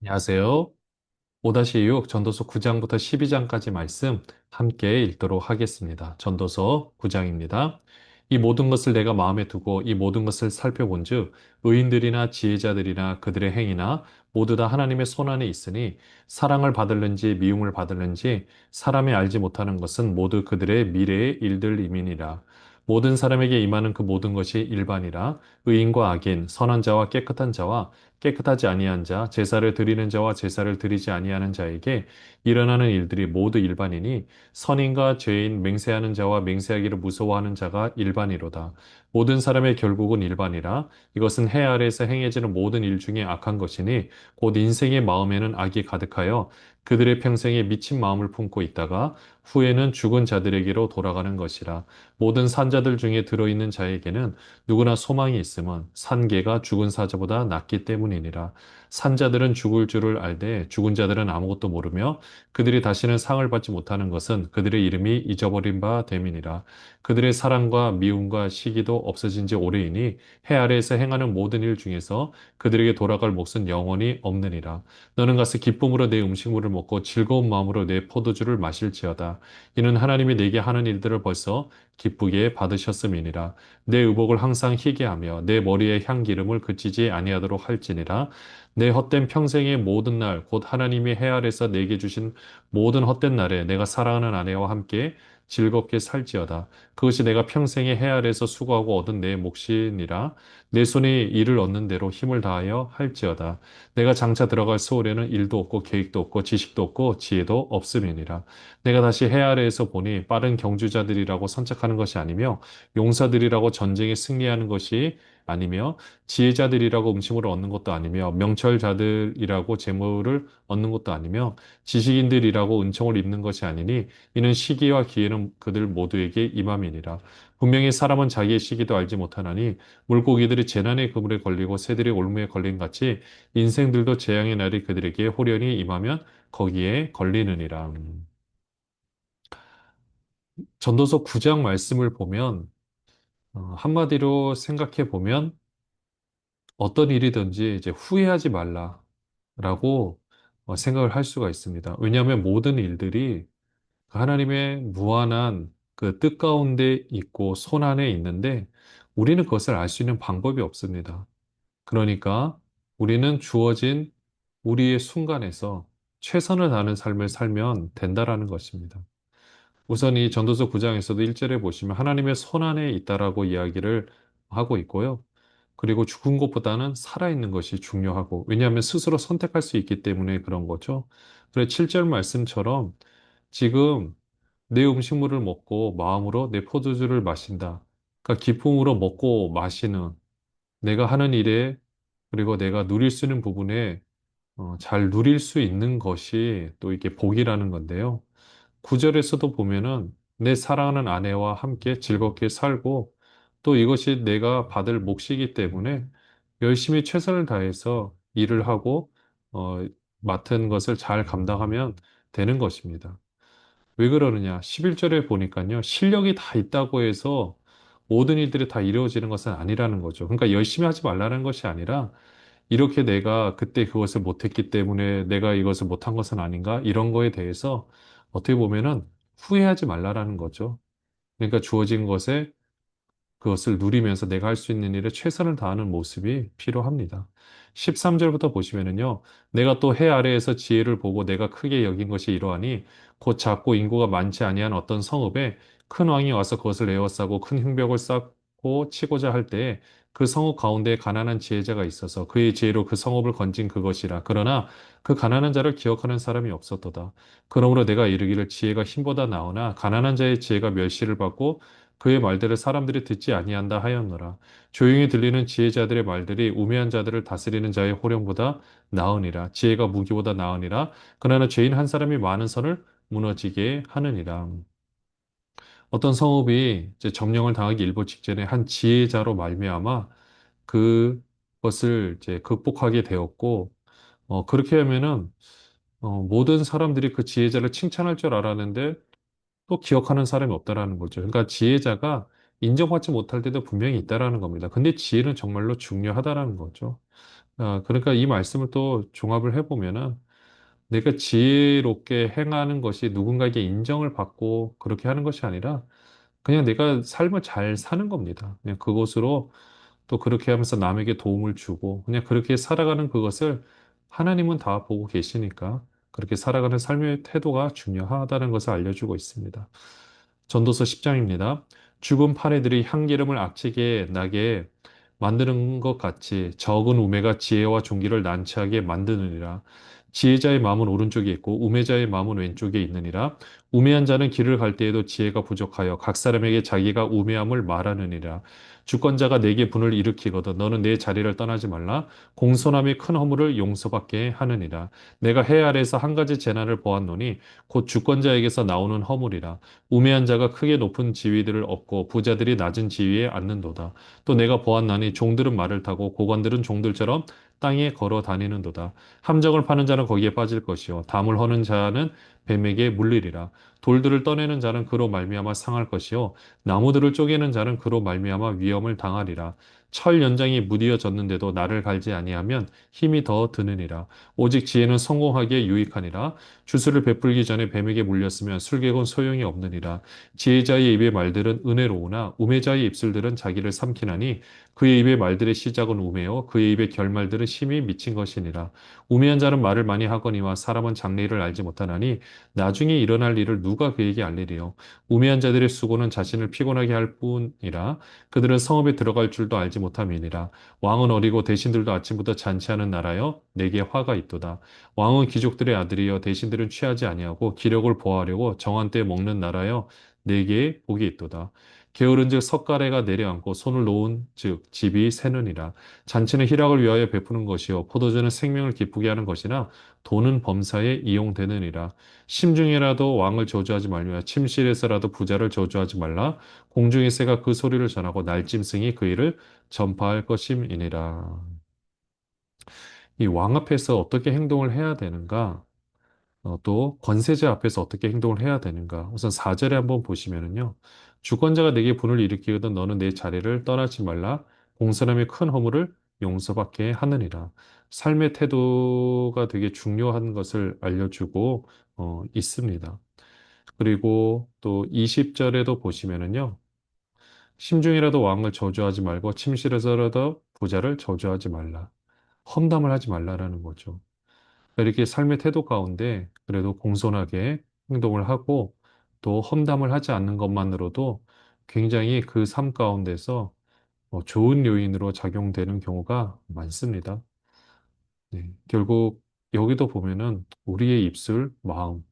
안녕하세요. 5-6 전도서 9장부터 12장까지 말씀 함께 읽도록 하겠습니다. 전도서 9장입니다. 이 모든 것을 내가 마음에 두고 이 모든 것을 살펴본즉 의인들이나 지혜자들이나 그들의 행위나 모두 다 하나님의 손안에 있으니 사랑을 받을는지 미움을 받을는지 사람이 알지 못하는 것은 모두 그들의 미래의 일들임이니라. 모든 사람에게 임하는 그 모든 것이 일반이라. 의인과 악인, 선한 자와 깨끗한 자와 깨끗하지 아니한 자, 제사를 드리는 자와 제사를 드리지 아니하는 자에게 일어나는 일들이 모두 일반이니 선인과 죄인, 맹세하는 자와 맹세하기를 무서워하는 자가 일반이로다. 모든 사람의 결국은 일반이라. 이것은 해 아래에서 행해지는 모든 일 중에 악한 것이니 곧 인생의 마음에는 악이 가득하여 그들의 평생에 미친 마음을 품고 있다가 후에는 죽은 자들에게로 돌아가는 것이라. 모든 산자들 중에 들어있는 자에게는 누구나 소망이 있음은 산개가 죽은 사자보다 낫기 때문이니라. 산자들은 죽을 줄을 알되 죽은 자들은 아무것도 모르며 그들이 다시는 상을 받지 못하는 것은 그들의 이름이 잊어버린 바 됨이니라. 그들의 사랑과 미움과 시기도 없어진 지 오래이니 해 아래에서 행하는 모든 일 중에서 그들에게 돌아갈 몫은 영원히 없느니라. 너는 가서 기쁨으로 내 음식물을 먹고 즐거운 마음으로 내 포도주를 마실지어다. 이는 하나님이 내게 하는 일들을 벌써 기쁘게 받으셨음이니라. 내 의복을 항상 희게 하며 내 머리에 향기름을 그치지 아니하도록 할지니라. 내 헛된 평생의 모든 날 곧 하나님이 해 아래서 내게 주신 모든 헛된 날에 내가 사랑하는 아내와 함께 즐겁게 살지어다. 그것이 내가 평생에 해 아래서 수고하고 얻은 내 몫이니라. 내 손이 이를 얻는 대로 힘을 다하여 할지어다. 내가 장차 들어갈 소홀에는 일도 없고 계획도 없고 지식도 없고 지혜도 없음이니라. 내가 다시 해 아래에서 보니 빠른 경주자들이라고 선착하는 것이 아니며 용사들이라고 전쟁에 승리하는 것이 아니며 지혜자들이라고 음식물을 얻는 것도 아니며 명철자들이라고 재물을 얻는 것도 아니며 지식인들이라고 은총을 입는 것이 아니니 이는 시기와 기회는 그들 모두에게 임함이니라. 분명히 사람은 자기의 시기도 알지 못하나니 물고기들이 재난의 그물에 걸리고 새들이 올무에 걸린 같이 인생들도 재앙의 날이 그들에게 호련히 임하면 거기에 걸리느니라. 전도서 9장 말씀을 보면 한마디로 생각해 보면 어떤 일이든지 이제 후회하지 말라라고 생각을 할 수가 있습니다. 왜냐하면 모든 일들이 하나님의 무한한 그 뜻 가운데 있고 손 안에 있는데 우리는 그것을 알 수 있는 방법이 없습니다. 그러니까 우리는 주어진 우리의 순간에서 최선을 다하는 삶을 살면 된다라는 것입니다. 우선 이 전도서 9장에서도 1절에 보시면 하나님의 손 안에 있다라고 이야기를 하고 있고요. 그리고 죽은 것보다는 살아있는 것이 중요하고, 왜냐하면 스스로 선택할 수 있기 때문에 그런 거죠. 그래, 7절 말씀처럼 지금 내 음식물을 먹고 마음으로 내 포도주를 마신다. 그러니까 기쁨으로 먹고 마시는 내가 하는 일에 그리고 내가 누릴 수 있는 부분에 잘 누릴 수 있는 것이 또 이게 복이라는 건데요. 9절에서도 보면은 내 사랑하는 아내와 함께 즐겁게 살고 또 이것이 내가 받을 몫이기 때문에 열심히 최선을 다해서 일을 하고 어, 맡은 것을 잘 감당하면 되는 것입니다. 왜 그러느냐? 11절에 보니까요. 실력이 다 있다고 해서 모든 일들이 다 이루어지는 것은 아니라는 거죠. 그러니까 열심히 하지 말라는 것이 아니라 이렇게 내가 그때 그것을 못했기 때문에 내가 이것을 못한 것은 아닌가? 이런 거에 대해서 어떻게 보면은 후회하지 말라라는 거죠. 그러니까 주어진 것에 그것을 누리면서 내가 할 수 있는 일에 최선을 다하는 모습이 필요합니다. 13절부터 보시면은요, 내가 또 해 아래에서 지혜를 보고 내가 크게 여긴 것이 이러하니 곧 작고 인구가 많지 아니한 어떤 성읍에 큰 왕이 와서 그것을 에워싸고 큰 흉벽을 쌓고 치고자 할 때에 그 성읍 가운데 가난한 지혜자가 있어서 그의 지혜로 그 성읍을 건진 그것이라. 그러나 그 가난한 자를 기억하는 사람이 없었도다. 그러므로 내가 이르기를 지혜가 힘보다 나으나 가난한 자의 지혜가 멸시를 받고 그의 말들을 사람들이 듣지 아니한다 하였노라. 조용히 들리는 지혜자들의 말들이 우매한 자들을 다스리는 자의 호령보다 나으니라. 지혜가 무기보다 나으니라. 그러나 죄인 한 사람이 많은 선을 무너지게 하느니라. 어떤 성읍이 이제 점령을 당하기 일보 직전에 한 지혜자로 말미암아 그것을 이제 극복하게 되었고, 그렇게 하면은 모든 사람들이 그 지혜자를 칭찬할 줄 알았는데 또 기억하는 사람이 없다라는 거죠. 그러니까 지혜자가 인정받지 못할 때도 분명히 있다라는 겁니다. 근데 지혜는 정말로 중요하다라는 거죠. 그러니까 이 말씀을 또 종합을 해보면은 내가 지혜롭게 행하는 것이 누군가에게 인정을 받고 그렇게 하는 것이 아니라 그냥 내가 삶을 잘 사는 겁니다. 그냥 그것으로 또 그렇게 하면서 남에게 도움을 주고 그냥 그렇게 살아가는 그것을 하나님은 다 보고 계시니까 그렇게 살아가는 삶의 태도가 중요하다는 것을 알려주고 있습니다. 전도서 10장입니다. 죽은 파래들이 향기름을 악취게 나게 만드는 것 같이 적은 우매가 지혜와 존귀를 난처하게 만드느니라. 지혜자의 마음은 오른쪽에 있고 우매자의 마음은 왼쪽에 있느니라. 우매한 자는 길을 갈 때에도 지혜가 부족하여 각 사람에게 자기가 우매함을 말하느니라. 주권자가 내게 분을 일으키거든 너는 내 자리를 떠나지 말라. 공손함이 큰 허물을 용서받게 하느니라. 내가 해 아래에서 한 가지 재난을 보았노니 곧 주권자에게서 나오는 허물이라. 우매한 자가 크게 높은 지위들을 얻고 부자들이 낮은 지위에 앉는도다. 또 내가 보았나니 종들은 말을 타고 고관들은 종들처럼 땅에 걸어 다니는도다. 함정을 파는 자는 거기에 빠질 것이요 담을 허는 자는 뱀에게 물리리라. 돌들을 떠내는 자는 그로 말미암아 상할 것이요 나무들을 쪼개는 자는 그로 말미암아 위험을 당하리라. 철 연장이 무디어졌는데도 나를 갈지 아니하면 힘이 더 드느니라. 오직 지혜는 성공하기에 유익하니라. 주술을 베풀기 전에 뱀에게 물렸으면 술객은 소용이 없느니라. 지혜자의 입의 말들은 은혜로우나 우매자의 입술들은 자기를 삼키나니 그의 입의 말들의 시작은 우매요 그의 입의 결말들은 심히 미친 것이니라. 우매한 자는 말을 많이 하거니와 사람은 장래를 알지 못하나니 나중에 일어날 일을 누가 그에게 알리리요. 우매한 자들의 수고는 자신을 피곤하게 할 뿐이라. 그들은 성읍에 들어갈 줄도 알지 못함이니라. 왕은 어리고 대신들도 아침부터 잔치하는 나라여 내게 화가 있도다. 왕은 귀족들의 아들이여 대신들은 취하지 아니하고 기력을 보호하려고 정한 때에 먹는 나라여 내게 복이 있도다. 게으른즉 석가래가 내려앉고 손을 놓은즉 집이 새느니라. 잔치는 희락을 위하여 베푸는 것이요 포도주는 생명을 기쁘게 하는 것이나 돈은 범사에 이용되느니라. 심중에라도 왕을 저주하지 말며 침실에서라도 부자를 저주하지 말라. 공중의 새가 그 소리를 전하고 날짐승이 그 일을 전파할 것임이니라. 이 왕 앞에서 어떻게 행동을 해야 되는가? 또 권세자 앞에서 어떻게 행동을 해야 되는가? 우선 4절에 한번 보시면은요. 주권자가 내게 분을 일으키거든 너는 내 자리를 떠나지 말라. 공사람의 큰 허물을 용서받게 하느니라. 삶의 태도가 되게 중요한 것을 알려주고 있습니다. 그리고 또 20절에도 보시면은요. 심중이라도 왕을 저주하지 말고 침실에서라도 부자를 저주하지 말라. 험담을 하지 말라라는 거죠. 이렇게 삶의 태도 가운데 그래도 공손하게 행동을 하고 또 험담을 하지 않는 것만으로도 굉장히 그 삶 가운데서 좋은 요인으로 작용되는 경우가 많습니다. 네, 결국 여기도 보면은 우리의 입술, 마음.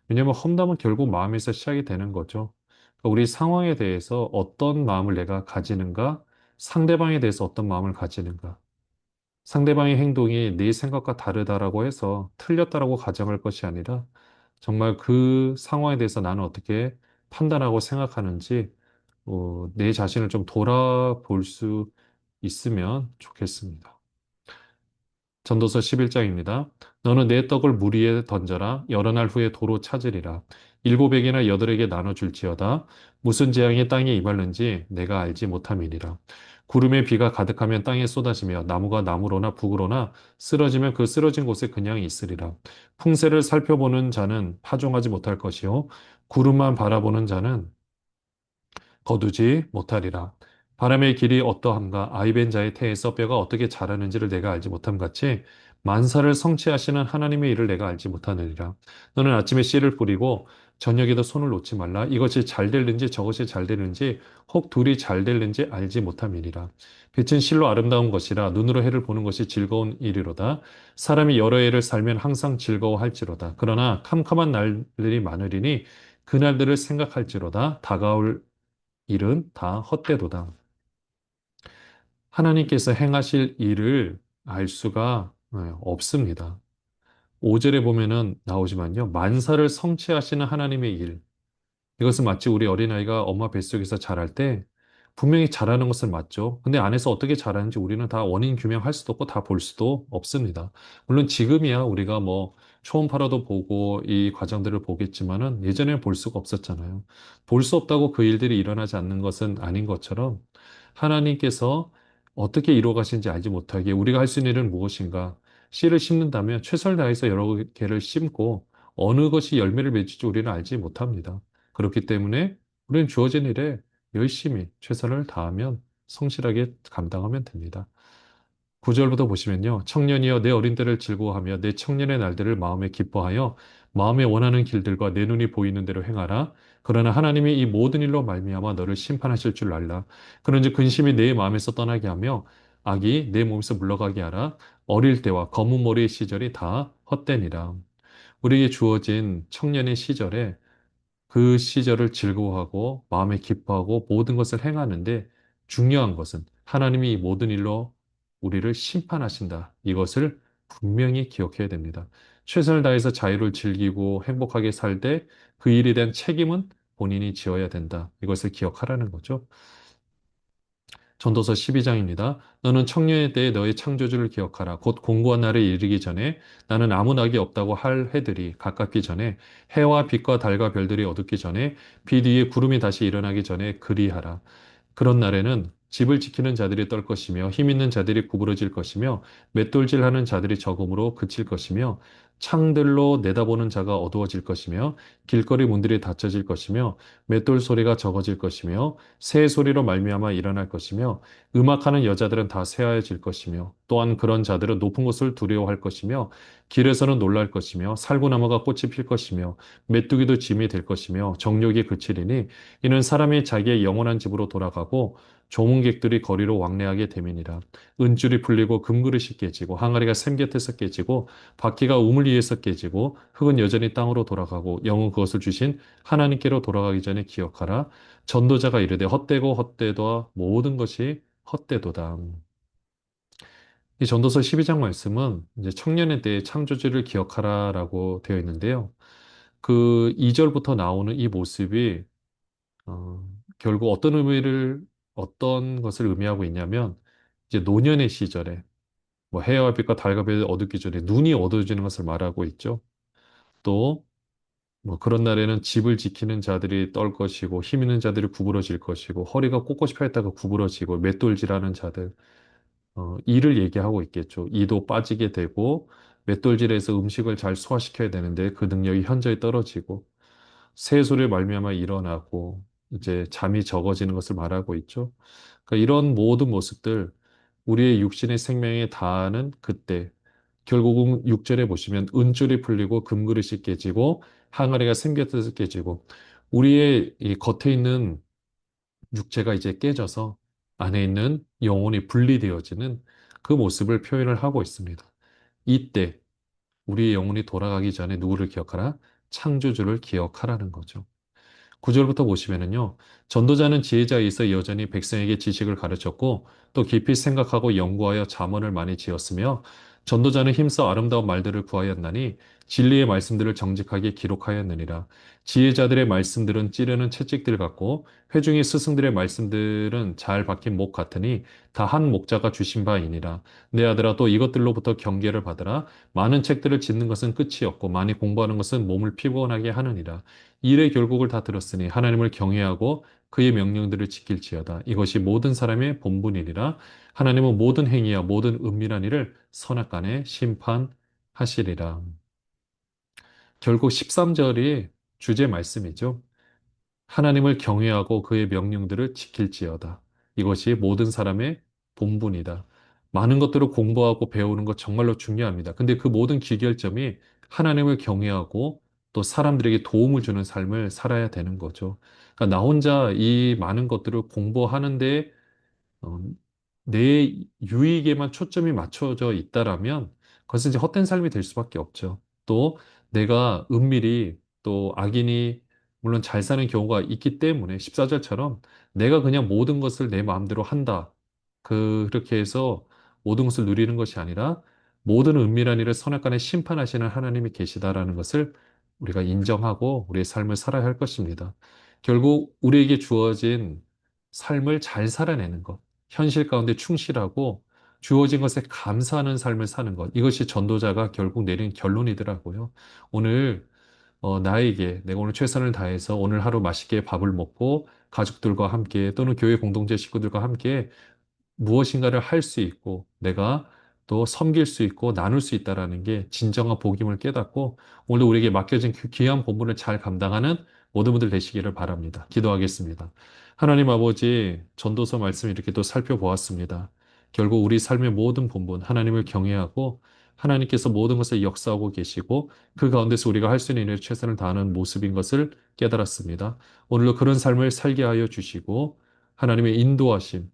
왜냐하면 험담은 결국 마음에서 시작이 되는 거죠. 그러니까 우리 상황에 대해서 어떤 마음을 내가 가지는가, 상대방에 대해서 어떤 마음을 가지는가. 상대방의 행동이 내 생각과 다르다라고 해서 틀렸다라고 가정할 것이 아니라 정말 그 상황에 대해서 나는 어떻게 판단하고 생각하는지 내 자신을 좀 돌아볼 수 있으면 좋겠습니다. 전도서 11장입니다. 너는 내 떡을 물 위에 던져라. 여러 날 후에 도로 찾으리라. 일곱에게나 여덟에게 나눠줄지어다. 무슨 재앙이 땅에 임하는지 내가 알지 못함이니라. 구름에 비가 가득하면 땅에 쏟아지며 나무가 나무로나 북으로나 쓰러지면 그 쓰러진 곳에 그냥 있으리라. 풍세를 살펴보는 자는 파종하지 못할 것이요. 구름만 바라보는 자는 거두지 못하리라. 바람의 길이 어떠한가 아이벤 자의 태에서 뼈가 어떻게 자라는지를 내가 알지 못함 같이 만사를 성취하시는 하나님의 일을 내가 알지 못하느니라. 너는 아침에 씨를 뿌리고 저녁에도 손을 놓지 말라. 이것이 잘 될는지 저것이 잘 되는지 혹 둘이 잘 될는지 알지 못함이니라. 빛은 실로 아름다운 것이라 눈으로 해를 보는 것이 즐거운 일이로다. 사람이 여러 해를 살면 항상 즐거워할지로다. 그러나 캄캄한 날들이 많으리니 그날들을 생각할지로다. 다가올 일은 다 헛되도다. 하나님께서 행하실 일을 알 수가 없습니다. 5절에 보면은 나오지만요. 만사를 성취하시는 하나님의 일. 이것은 마치 우리 어린아이가 엄마 뱃속에서 자랄 때 분명히 자라는 것은 맞죠. 근데 안에서 어떻게 자라는지 우리는 다 원인 규명할 수도 없고 다 볼 수도 없습니다. 물론 지금이야 우리가 뭐 초음파로도 보고 이 과정들을 보겠지만은 예전에는 볼 수가 없었잖아요. 볼 수 없다고 그 일들이 일어나지 않는 것은 아닌 것처럼 하나님께서 어떻게 이루어가신지 알지 못하게 우리가 할 수 있는 일은 무엇인가? 씨를 심는다면 최선을 다해서 여러 개를 심고 어느 것이 열매를 맺을지 우리는 알지 못합니다. 그렇기 때문에 우리는 주어진 일에 열심히 최선을 다하면 성실하게 감당하면 됩니다. 9절부터 보시면요. 청년이여 내 어린 때를 즐거워하며 내 청년의 날들을 마음에 기뻐하여 마음에 원하는 길들과 내 눈이 보이는 대로 행하라. 그러나 하나님이 이 모든 일로 말미암아 너를 심판하실 줄 알라. 그런즉 근심이 내 마음에서 떠나게 하며 악이 내 몸에서 물러가게 하라. 어릴 때와 검은 머리의 시절이 다 헛되니라. 우리에게 주어진 청년의 시절에 그 시절을 즐거워하고 마음에 기뻐하고 모든 것을 행하는데 중요한 것은 하나님이 이 모든 일로 우리를 심판하신다. 이것을 분명히 기억해야 됩니다. 최선을 다해서 자유를 즐기고 행복하게 살 때 그 일에 대한 책임은 본인이 지어야 된다. 이것을 기억하라는 거죠. 전도서 12장입니다. 너는 청년의 때에 너의 창조주를 기억하라. 곧 공고한 날에 이르기 전에 나는 아무 낙이 없다고 할 해들이 가깝기 전에 해와 빛과 달과 별들이 어둡기 전에 빛 위에 구름이 다시 일어나기 전에 그리하라. 그런 날에는 집을 지키는 자들이 떨 것이며 힘 있는 자들이 구부러질 것이며 맷돌질하는 자들이 적음으로 그칠 것이며 창들로 내다보는 자가 어두워질 것이며 길거리 문들이 닫혀질 것이며 맷돌 소리가 적어질 것이며 새 소리로 말미암아 일어날 것이며 음악하는 여자들은 다 새하얘질 것이며 또한 그런 자들은 높은 곳을 두려워할 것이며 길에서는 놀랄 것이며 살구나무가 꽃이 필 것이며 메뚜기도 짐이 될 것이며 정욕이 그치리니 이는 사람이 자기의 영원한 집으로 돌아가고 조문객들이 거리로 왕래하게 됨이니라. 은줄이 풀리고 금그릇이 깨지고 항아리가 샘 곁에서 깨지고 바퀴가 우물 위에서 깨지고 흙은 여전히 땅으로 돌아가고 영은 그것을 주신 하나님께로 돌아가기 전에 기억하라. 전도자가 이르되 헛되고 헛되도다 모든 것이 헛되도다. 이 전도서 12장 말씀은 이제 청년에 대해 창조주를 기억하라라고 되어 있는데요. 그 2절부터 나오는 이 모습이 결국 어떤 것을 의미하고 있냐면, 이제 노년의 시절에, 뭐 해와 빛과 달과 별이 어둡기 전에 눈이 어두워지는 것을 말하고 있죠. 또, 뭐 그런 날에는 집을 지키는 자들이 떨 것이고, 힘 있는 자들이 구부러질 것이고, 허리가 꼿꼿이 펴있다가 구부러지고, 맷돌질하는 자들, 이를 얘기하고 있겠죠. 이도 빠지게 되고, 맷돌질해서 음식을 잘 소화시켜야 되는데 그 능력이 현저히 떨어지고, 새소리를 말미암아 일어나고 이제 잠이 적어지는 것을 말하고 있죠. 그러니까 이런 모든 모습들 우리의 육신의 생명에 닿는 그때 결국은 6절에 보시면 은줄이 풀리고 금그릇이 깨지고 항아리가 생겨서 깨지고 우리의 이 겉에 있는 육체가 이제 깨져서 안에 있는 영혼이 분리되어지는 그 모습을 표현을 하고 있습니다. 이때 우리의 영혼이 돌아가기 전에 누구를 기억하라? 창조주를 기억하라는 거죠. 9절부터 보시면은요, 전도자는 지혜자에 있어 여전히 백성에게 지식을 가르쳤고, 또 깊이 생각하고 연구하여 잠언을 많이 지었으며, 전도자는 힘써 아름다운 말들을 구하였나니, 진리의 말씀들을 정직하게 기록하였느니라. 지혜자들의 말씀들은 찌르는 채찍들 같고, 회중의 스승들의 말씀들은 잘 박힌 목 같으니, 다 한 목자가 주신 바이니라. 내 아들아, 또 이것들로부터 경계를 받으라. 많은 책들을 짓는 것은 끝이 없고, 많이 공부하는 것은 몸을 피곤하게 하느니라. 일의 결국을 다 들었으니 하나님을 경외하고 그의 명령들을 지킬지어다. 이것이 모든 사람의 본분이니라. 하나님은 모든 행위와 모든 은밀한 일을 선악간에 심판하시리라. 결국 13절이 주제 말씀이죠. 하나님을 경외하고 그의 명령들을 지킬지어다. 이것이 모든 사람의 본분이다. 많은 것들을 공부하고 배우는 것 정말로 중요합니다. 근데 그 모든 기결점이 하나님을 경외하고 또 사람들에게 도움을 주는 삶을 살아야 되는 거죠. 그러니까 나 혼자 이 많은 것들을 공부하는데 어, 내 유익에만 초점이 맞춰져 있다라면 그것은 이제 헛된 삶이 될 수밖에 없죠. 또 내가 은밀히 또 악인이 물론 잘 사는 경우가 있기 때문에 14절처럼 내가 그냥 모든 것을 내 마음대로 한다. 그렇게 해서 모든 것을 누리는 것이 아니라 모든 은밀한 일을 선악간에 심판하시는 하나님이 계시다라는 것을 우리가 인정하고 우리의 삶을 살아야 할 것입니다. 결국 우리에게 주어진 삶을 잘 살아내는 것. 현실 가운데 충실하고 주어진 것에 감사하는 삶을 사는 것. 이것이 전도자가 결국 내린 결론이더라고요. 오늘 나에게 내가 오늘 최선을 다해서 오늘 하루 맛있게 밥을 먹고 가족들과 함께 또는 교회 공동체 식구들과 함께 무엇인가를 할 수 있고 내가 또 섬길 수 있고 나눌 수 있다라는 게 진정한 복임을 깨닫고 오늘 우리에게 맡겨진 그 귀한 본분을 잘 감당하는 모든 분들 되시기를 바랍니다. 기도하겠습니다. 하나님 아버지, 전도서 말씀 이렇게 또 살펴보았습니다. 결국 우리 삶의 모든 본분, 하나님을 경외하고 하나님께서 모든 것을 역사하고 계시고 그 가운데서 우리가 할 수 있는 일에 최선을 다하는 모습인 것을 깨달았습니다. 오늘도 그런 삶을 살게 하여 주시고 하나님의 인도하심,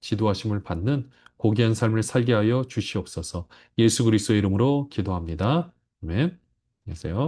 지도하심을 받는 고귀한 삶을 살게 하여 주시옵소서. 예수 그리스도의 이름으로 기도합니다. 아멘. 안녕히 계세요.